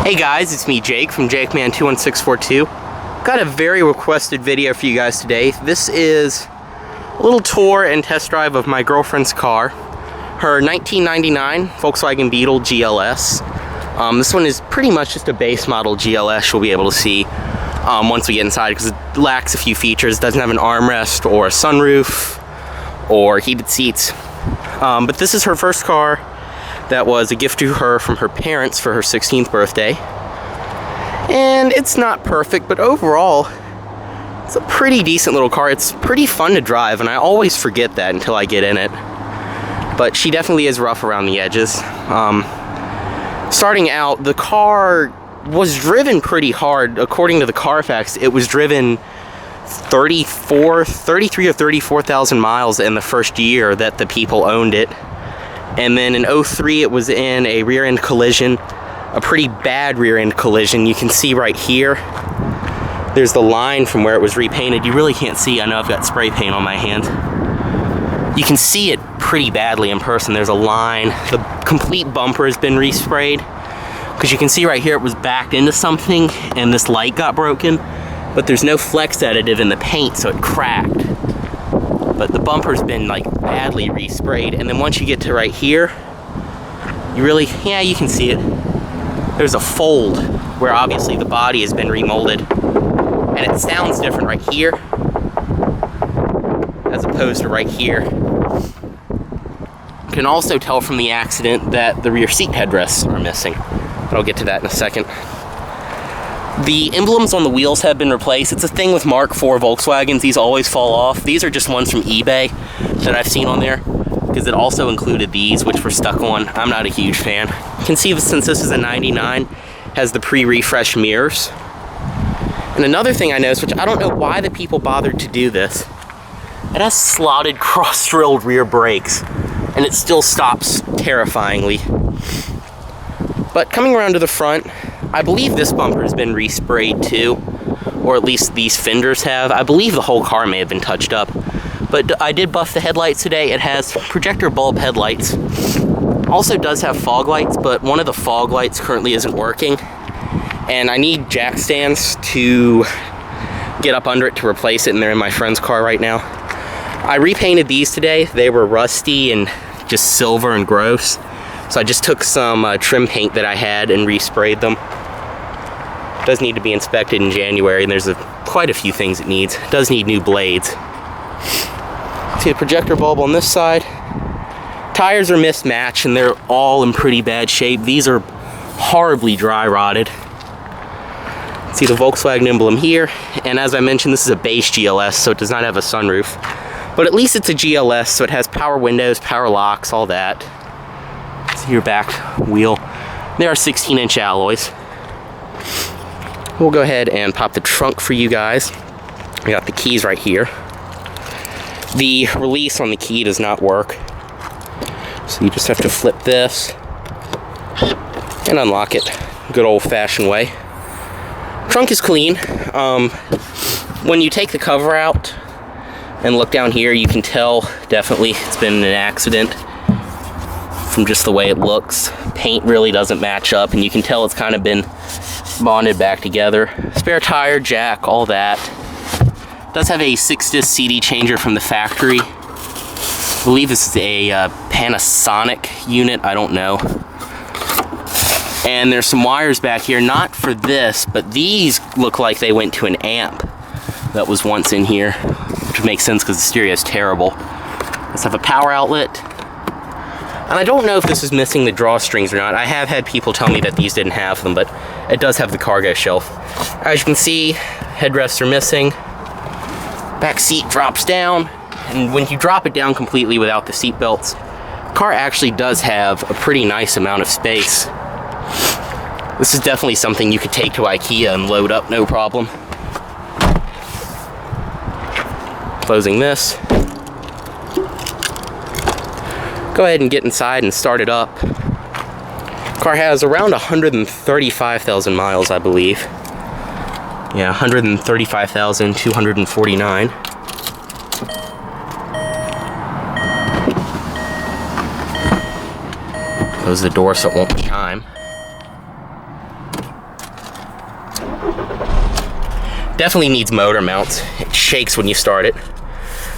Hey guys, it's me Jake from JakeMan21642. Got a very requested video for you guys today. This is a little tour and test drive of my girlfriend's car, her 1999 Volkswagen Beetle GLS. This one is pretty much just a base model GLS you'll be able to see once we get inside, because it lacks a few features. It doesn't have an armrest or a sunroof or heated seats. But this is her first car that was a gift to her from her parents for her 16th birthday. And it's not perfect, but overall, it's a pretty decent little car. It's pretty fun to drive, and I always forget that until I get in it. But she definitely is rough around the edges. Starting out, the car was driven pretty hard. According to the Carfax, it was driven 33 or 34,000 miles in the first year that the people owned it. And then in 03, it was in a rear-end collision, a pretty bad rear-end collision. You can see right here, there's the line from where it was repainted. You really can't see. I know I've got spray paint on my hand. You can see it pretty badly in person. There's a line. The complete bumper has been resprayed, because you can see right here it was backed into something and this light got broken, but there's no flex additive in the paint, so it cracked. But the bumper's been like badly resprayed. And then once you get to right here, you really, yeah, you can see it. There's a fold where obviously the body has been remolded, and it sounds different right here as opposed to right here. You can also tell from the accident that the rear seat headrests are missing, but I'll get to that in a second. The emblems on the wheels have been replaced. It's a thing with Mark IV Volkswagens. These always fall off. These are just ones from eBay that I've seen on there, because it also included these, which were stuck on. I'm not a huge fan. You can see, since this is a 99, has the pre-refreshed mirrors. And another thing I noticed, which I don't know why the people bothered to do this, it has slotted cross-drilled rear brakes, and it still stops terrifyingly. But coming around to the front, I believe this bumper has been resprayed too, or at least these fenders have. I believe the whole car may have been touched up, but I did buff the headlights today. It has projector bulb headlights. Also does have fog lights, but one of the fog lights currently isn't working, and I need jack stands to get up under it to replace it, and they're in my friend's car right now. I repainted these today. They were rusty and just silver and gross, so I just took some trim paint that I had and resprayed them. It does need to be inspected in January, and there's quite a few things it needs. It does need new blades. See the projector bulb on this side. Tires are mismatched, and they're all in pretty bad shape. These are horribly dry rotted. See the Volkswagen emblem here, and as I mentioned, this is a base GLS, so it does not have a sunroof. But at least it's a GLS, so it has power windows, power locks, all that. See your back wheel. They are 16-inch alloys. We'll go ahead and pop the trunk for you guys. We got the keys right here. The release on the key does not work, so you just have to flip this and unlock it good old-fashioned way. Trunk is clean. When you take the cover out and look down here, you can tell definitely it's been an accident from just the way it looks. Paint really doesn't match up, and you can tell it's kind of been bonded back together. Spare tire, jack, all that. It does have a 6-disc CD changer from the factory. I believe this is a Panasonic unit, I don't know. And there's some wires back here, not for this, but these look like they went to an amp that was once in here, which makes sense because the stereo is terrible. Let's have a power outlet. And I don't know if this is missing the drawstrings or not. I have had people tell me that these didn't have them, but it does have the cargo shelf. As you can see, headrests are missing. Back seat drops down, and when you drop it down completely without the seat belts, the car actually does have a pretty nice amount of space. This is definitely something you could take to IKEA and load up, no problem. Closing this. Go ahead and get inside and start it up. Car has around 135,000 miles, I believe. Yeah, 135,249. Close the door so it won't chime. Definitely needs motor mounts. It shakes when you start it.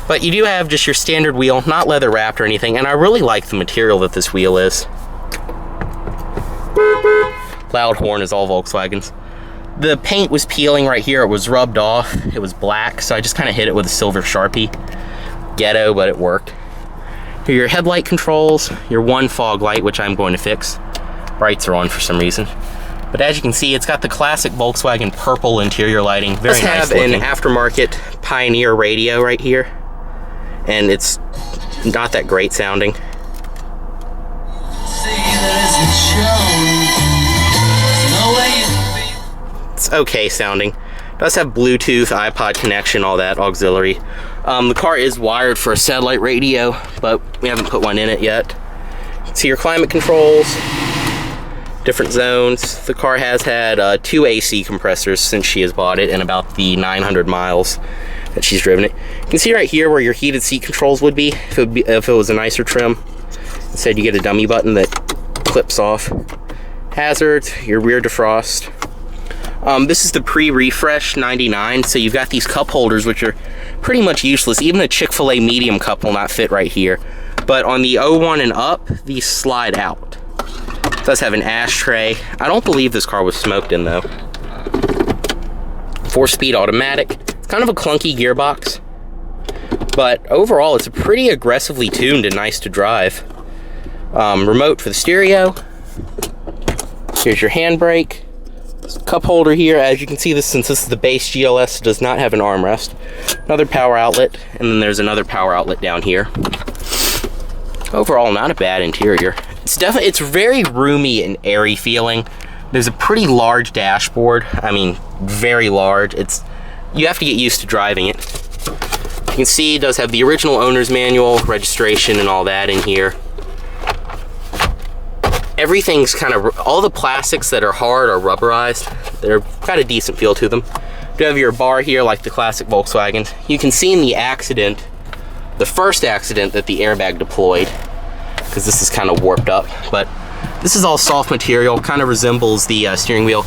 But you do have just your standard wheel, not leather wrapped or anything, and I really like the material that this wheel is. Loud horn is all Volkswagens. The paint was peeling right here. It was rubbed off. It was black, so I just kind of hit it with a silver Sharpie. Ghetto, but it worked. Here are your headlight controls, your one fog light, which I'm going to fix. Brights are on for some reason. But as you can see, it's got the classic Volkswagen purple interior lighting. Very nice looking. It does have an aftermarket Pioneer radio right here, and it's not that great sounding. It's okay sounding. It does have Bluetooth, iPod connection, all that, auxiliary. The car is wired for a satellite radio, but we haven't put one in it yet. See your climate controls. Different zones. The car has had 2 AC compressors since she has bought it, and about the 900 miles that she's driven it. You can see right here where your heated seat controls would be if it was a nicer trim. Instead, you get a dummy button that clips off. Hazards, your rear defrost. This is the pre-refresh 99, so you've got these cup holders which are pretty much useless. Even a Chick-fil-A medium cup will not fit right here. But on the 01 and up, these slide out. It does have an ashtray. I don't believe this car was smoked in though. 4-speed automatic. It's kind of a clunky gearbox, but overall it's pretty aggressively tuned and nice to drive. Remote for the stereo. Here's your handbrake. Cup holder here. As you can see, since this is the base GLS, it does not have an armrest. Another power outlet, and then there's another power outlet down here. Overall, not a bad interior. It's very roomy and airy feeling. There's a pretty large dashboard. I mean, very large. You have to get used to driving it. You can see it does have the original owner's manual, registration, and all that in here. Everything's kind of, all the plastics that are hard are rubberized. They're got a decent feel to them. You have your bar here like the classic Volkswagens. You can see in the accident, the first accident, that the airbag deployed, because this is kind of warped up, but this is all soft material, kind of resembles the steering wheel.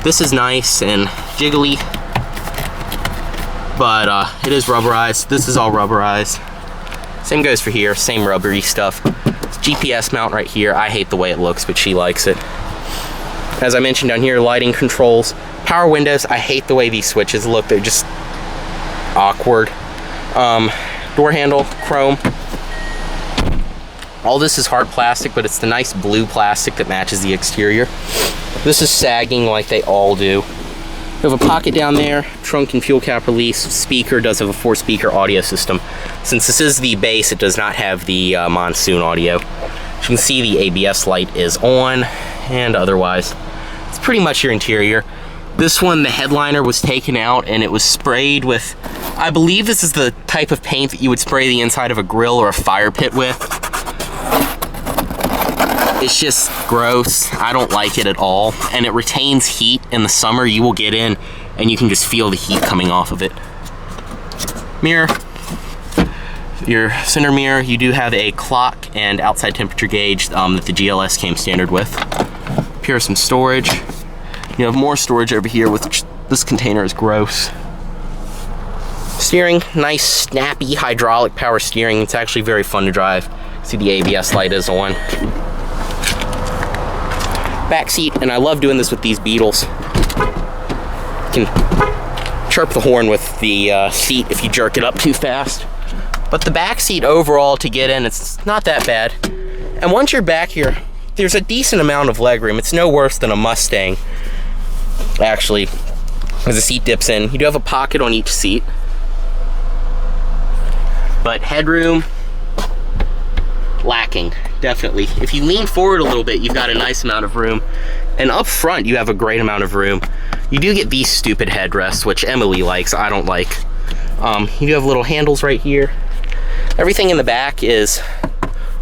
This is nice and jiggly, but it is rubberized. This is all rubberized. Same goes for here, same rubbery stuff. GPS mount right here. I hate the way it looks, but she likes it. As I mentioned down here, lighting controls, power windows. I hate the way these switches look. They're just awkward. Door handle, chrome. All this is hard plastic, but it's the nice blue plastic that matches the exterior. This is sagging like they all do. We have a pocket down there, trunk and fuel cap release. Speaker does have a 4-speaker audio system. Since this is the base, it does not have the monsoon audio. As you can see, the ABS light is on, and otherwise, it's pretty much your interior. This one, the headliner was taken out and it was sprayed with, I believe this is the type of paint that you would spray the inside of a grill or a fire pit with. It's just gross. I don't like it at all. And it retains heat in the summer. You will get in and you can just feel the heat coming off of it. Mirror. Your center mirror, you do have a clock and outside temperature gauge that the GLS came standard with. Here some storage. You have more storage over here, which this container is gross. Steering, nice snappy hydraulic power steering. It's actually very fun to drive. See, the ABS light is on. Back seat, and I love doing this with these Beetles. You can chirp the horn with the seat if you jerk it up too fast. But the back seat overall to get in, it's not that bad. And once you're back here, there's a decent amount of legroom. It's no worse than a Mustang, actually, as the seat dips in. You do have a pocket on each seat. But headroom, lacking, definitely. If you lean forward a little bit, you've got a nice amount of room. And up front, you have a great amount of room. You do get these stupid headrests, which Emily likes, I don't like. You do have little handles right here. Everything in the back is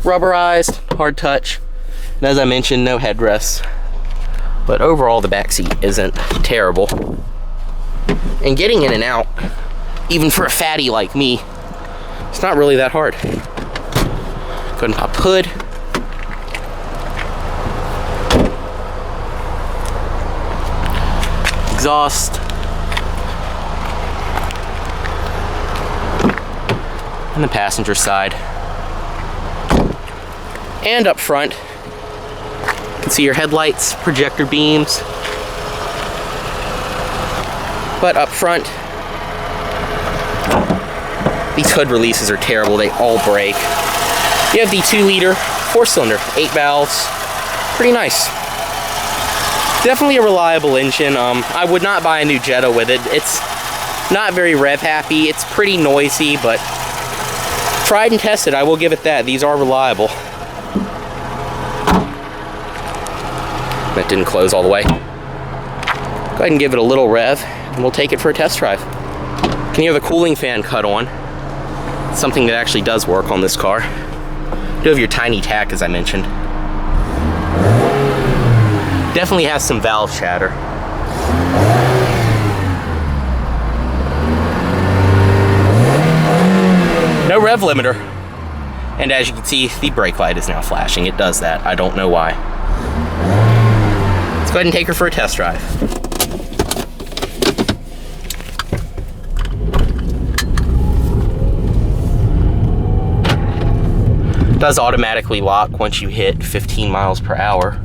rubberized, hard touch. And as I mentioned, no headrests. But overall, the back seat isn't terrible. And getting in and out, even for a fatty like me, it's not really that hard. Go ahead and pop hood. Exhaust. and the passenger side. And up front, you can see your headlights, projector beams. But up front, these hood releases are terrible, they all break. You have the 2-liter, 4-cylinder, 8 valves, pretty nice. Definitely a reliable engine. I would not buy a new Jetta with it. It's not very rev happy, it's pretty noisy, but tried and tested, I will give it that. These are reliable. That didn't close all the way. Go ahead and give it a little rev, and we'll take it for a test drive. You can hear the cooling fan cut on. It's something that actually does work on this car. You do have your tiny tack, as I mentioned. Definitely has some valve chatter. No rev limiter. And as you can see, the brake light is now flashing. It does that. I don't know why. Let's go ahead and take her for a test drive. It does automatically lock once you hit 15 miles per hour.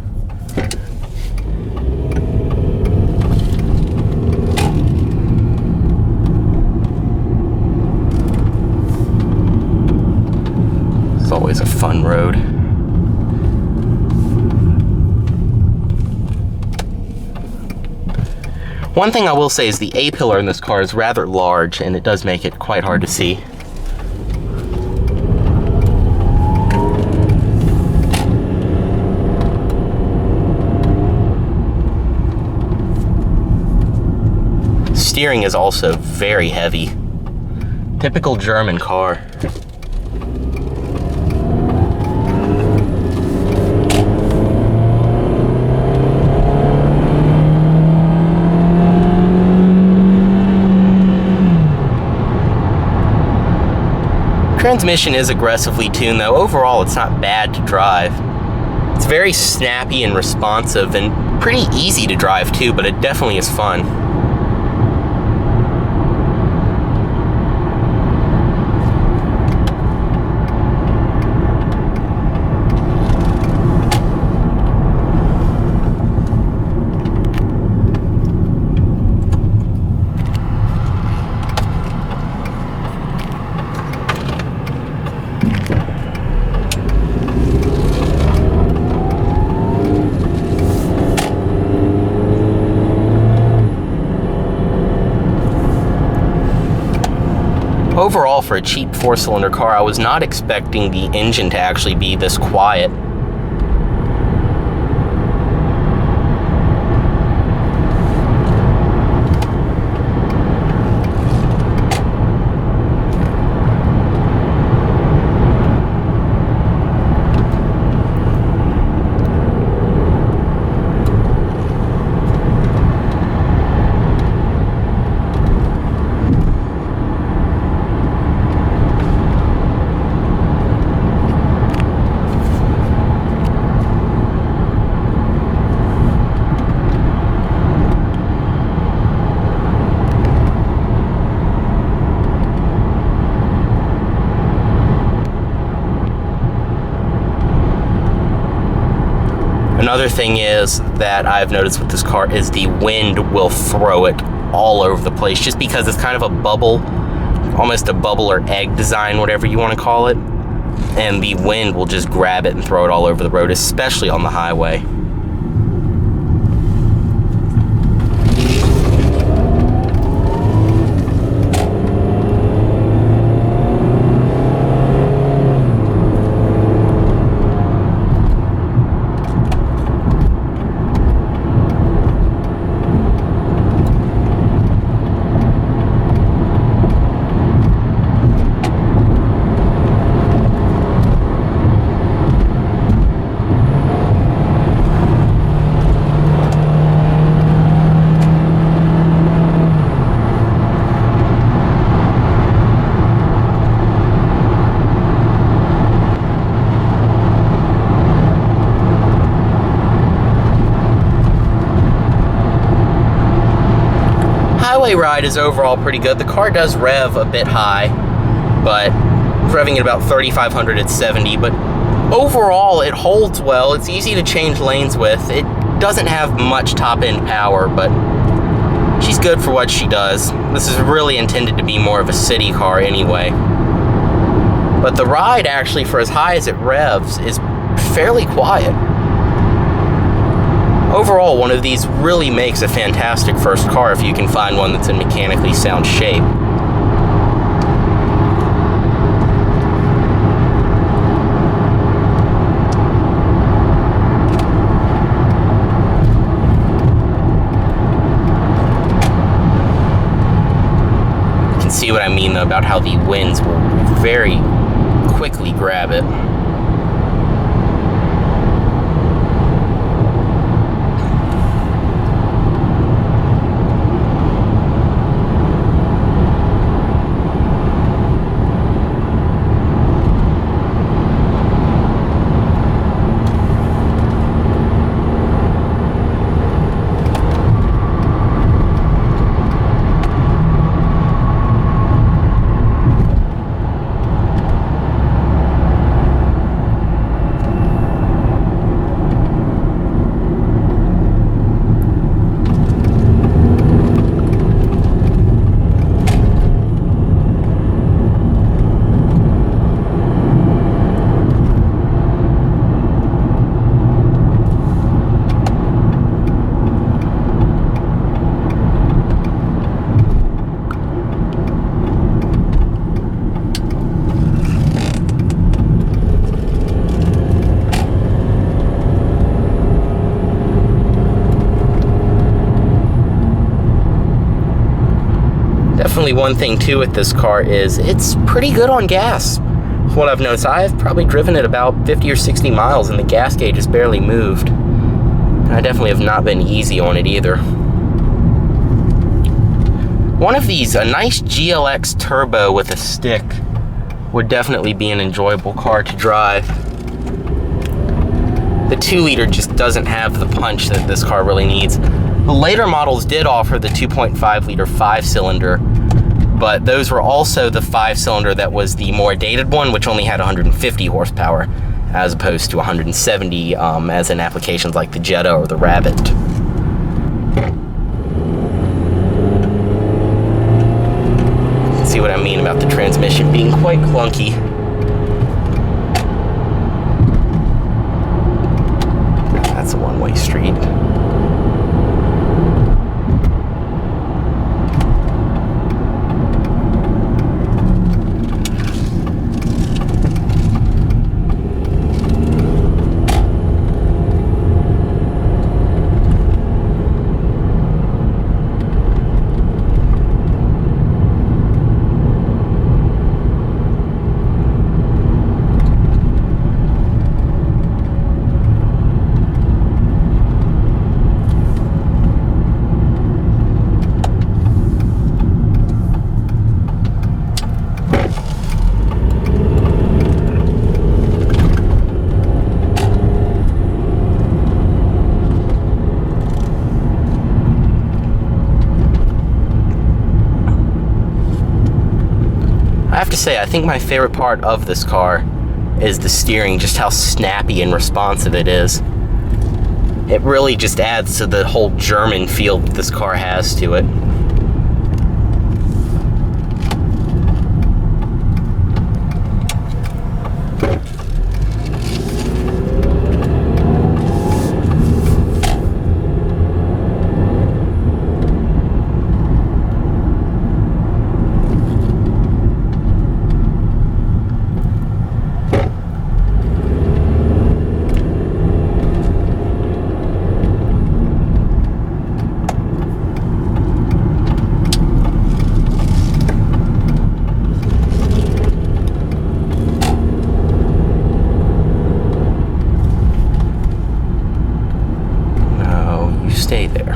It's always a fun road. One thing I will say is the A-pillar in this car is rather large, and it does make it quite hard to see. Steering is also very heavy. Typical German car. Transmission is aggressively tuned though. Overall, it's not bad to drive. It's very snappy and responsive and pretty easy to drive too, but it definitely is fun. Overall, for a cheap 4-cylinder car, I was not expecting the engine to actually be this quiet. Another thing is that I've noticed with this car is the wind will throw it all over the place just because it's kind of a bubble, almost a bubble or egg design, whatever you want to call it. And the wind will just grab it and throw it all over the road, especially on the highway. Highway ride is overall pretty good. The car does rev a bit high, but Revving at about 3,500 at 70, but overall it holds well. It's easy to change lanes with. It doesn't have much top-end power, but she's good for what she does. This is really intended to be more of a city car anyway. But the ride, actually, for as high as it revs, is fairly quiet. Overall, one of these really makes a fantastic first car if you can find one that's in mechanically sound shape. You can see what I mean, though, about how the winds will very quickly grab it. Definitely one thing too with this car is it's pretty good on gas. From what I've noticed, I've probably driven it about 50 or 60 miles and the gas gauge has barely moved. And I definitely have not been easy on it either. One of these, a nice GLX turbo with a stick, would definitely be an enjoyable car to drive. The 2-liter just doesn't have the punch that this car really needs. The later models did offer the 2.5-liter 5-cylinder, but those were also the 5-cylinder that was the more dated one, which only had 150 horsepower, as opposed to 170 as in applications like the Jetta or the Rabbit. See what I mean about the transmission being quite clunky. That's a one-way street. I have to say, I think my favorite part of this car is the steering, just how snappy and responsive it is. It really just adds to the whole German feel that this car has to it. Stay there.